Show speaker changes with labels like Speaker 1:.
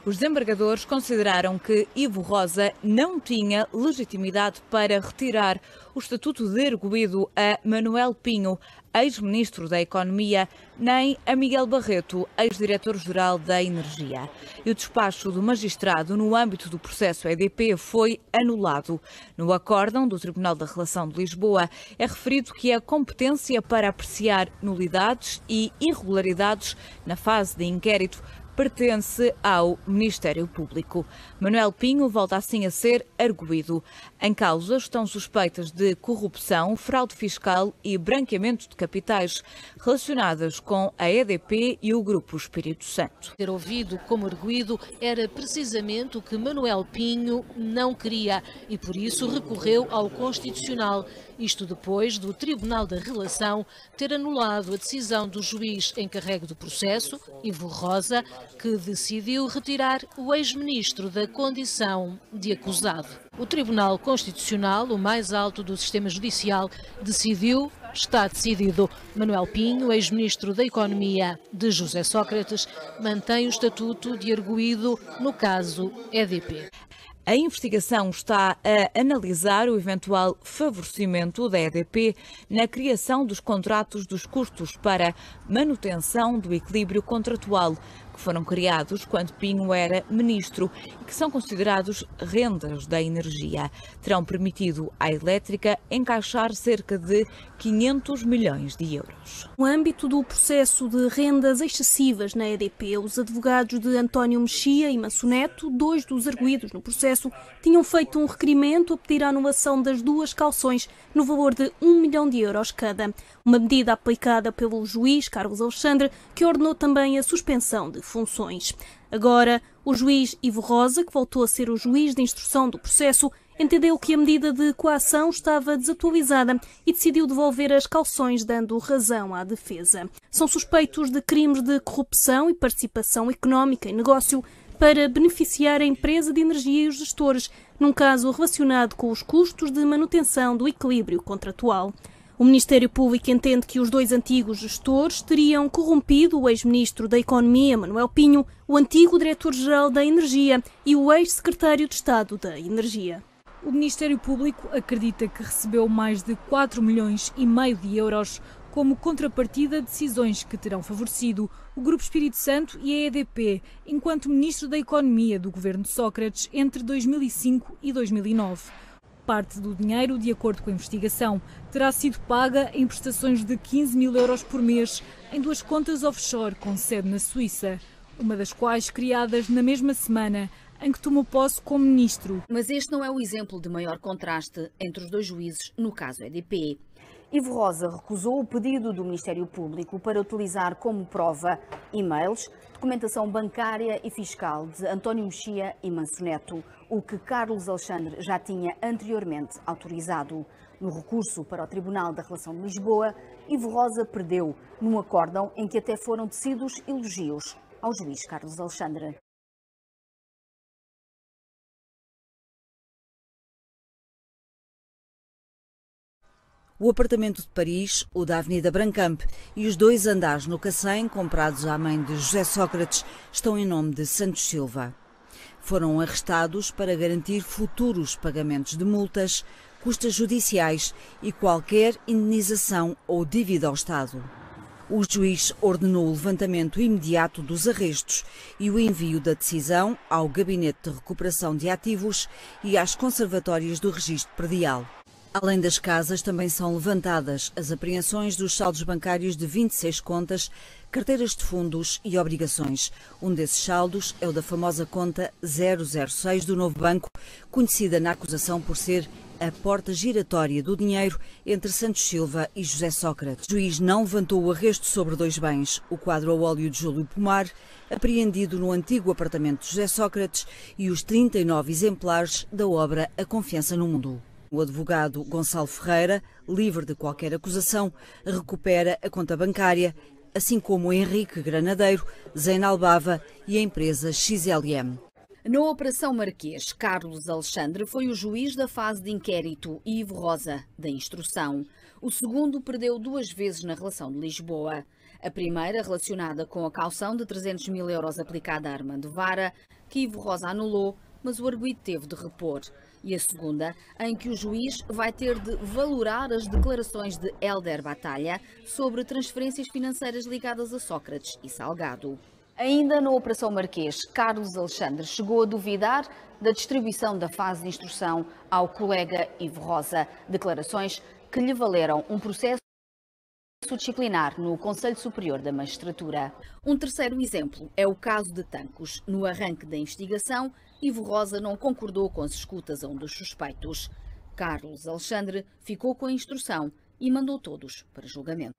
Speaker 1: Os desembargadores consideraram que Ivo Rosa não tinha legitimidade para retirar o estatuto de arguido a Manuel Pinho, ex-ministro da Economia, nem a Miguel Barreto, ex-diretor-geral da Energia. E o despacho do magistrado no âmbito do processo EDP foi anulado. No acórdão do Tribunal da Relação de Lisboa é referido que a competência para apreciar nulidades e irregularidades na fase de inquérito pertence ao Ministério Público. Manuel Pinho volta assim a ser arguido. Em causa estão suspeitas de corrupção, fraude fiscal e branqueamento de capitais relacionadas com a EDP e o Grupo Espírito Santo.
Speaker 2: Ter ouvido como arguido era precisamente o que Manuel Pinho não queria e por isso recorreu ao Constitucional. Isto depois do Tribunal da Relação ter anulado a decisão do juiz encarregue do processo, Ivo Rosa, que decidiu retirar o ex-ministro da condição de acusado. O Tribunal Constitucional, o mais alto do sistema judicial, decidiu, está decidido. Manuel Pinho, ex-ministro da Economia de José Sócrates, mantém o estatuto de arguido no caso EDP.
Speaker 1: A investigação está a analisar o eventual favorecimento da EDP na criação dos contratos dos custos para manutenção do equilíbrio contratual, que foram criados quando Pinho era ministro e que são considerados rendas da energia. Terão permitido à elétrica encaixar cerca de 500 milhões de euros.
Speaker 3: No âmbito do processo de rendas excessivas na EDP, os advogados de António Mexia e Manso Neto, dois dos arguidos no processo, tinham feito um requerimento a pedir a anulação das duas cauções no valor de 1 milhão de euros cada. Uma medida aplicada pelo juiz Carlos Alexandre, que ordenou também a suspensão de funções. Agora, o juiz Ivo Rosa, que voltou a ser o juiz de instrução do processo, entendeu que a medida de coação estava desatualizada e decidiu devolver as cauções, dando razão à defesa. São suspeitos de crimes de corrupção e participação económica em negócio para beneficiar a empresa de energia e os gestores, num caso relacionado com os custos de manutenção do equilíbrio contratual. O Ministério Público entende que os dois antigos gestores teriam corrompido o ex-ministro da Economia, Manuel Pinho, o antigo diretor-geral da Energia e o ex-secretário de Estado da Energia.
Speaker 4: O Ministério Público acredita que recebeu mais de 4,5 milhões de euros como contrapartida de decisões que terão favorecido o Grupo Espírito Santo e a EDP, enquanto Ministro da Economia do governo de Sócrates entre 2005 e 2009. Parte do dinheiro, de acordo com a investigação, terá sido paga em prestações de 15 mil euros por mês em duas contas offshore com sede na Suíça, uma das quais criadas na mesma semana em que tomou posse como ministro.
Speaker 5: Mas este não é o exemplo de maior contraste entre os dois juízes no caso EDP. Ivo Rosa recusou o pedido do Ministério Público para utilizar como prova e-mails, documentação bancária e fiscal de António Mexia e Manso Neto, o que Carlos Alexandre já tinha anteriormente autorizado. No recurso para o Tribunal da Relação de Lisboa, Ivo Rosa perdeu num acórdão em que até foram tecidos elogios ao juiz Carlos Alexandre.
Speaker 6: O apartamento de Paris, o da Avenida Brancamp e os 2 andares no Cacém, comprados à mãe de José Sócrates, estão em nome de Santos Silva. Foram arrestados para garantir futuros pagamentos de multas, custas judiciais e qualquer indenização ou dívida ao Estado. O juiz ordenou o levantamento imediato dos arrestos e o envio da decisão ao Gabinete de Recuperação de Ativos e às conservatórias do Registro Predial. Além das casas, também são levantadas as apreensões dos saldos bancários de 26 contas, carteiras de fundos e obrigações. Um desses saldos é o da famosa conta 006 do Novo Banco, conhecida na acusação por ser a porta giratória do dinheiro entre Santos Silva e José Sócrates. O juiz não levantou o arresto sobre 2 bens, o quadro a óleo de Júlio Pomar, apreendido no antigo apartamento de José Sócrates, e os 39 exemplares da obra A Confiança no Mundo. O advogado Gonçalo Ferreira, livre de qualquer acusação, recupera a conta bancária, assim como Henrique Granadeiro, Zeinal Bava e a empresa XLM.
Speaker 5: Na Operação Marquês, Carlos Alexandre foi o juiz da fase de inquérito e Ivo Rosa, da instrução. O segundo perdeu 2 vezes na relação de Lisboa. A primeira relacionada com a caução de 300 mil euros aplicada a Armando Vara, que Ivo Rosa anulou, mas o arguido teve de repor. E a segunda, em que o juiz vai ter de valorar as declarações de Hélder Batalha sobre transferências financeiras ligadas a Sócrates e Salgado. Ainda na Operação Marquês, Carlos Alexandre chegou a duvidar da distribuição da fase de instrução ao colega Ivo Rosa. Declarações que lhe valeram um processo disciplinar no Conselho Superior da Magistratura. Um terceiro exemplo é o caso de Tancos. No arranque da investigação, Ivo Rosa não concordou com as escutas a um dos suspeitos. Carlos Alexandre ficou com a instrução e mandou todos para julgamento.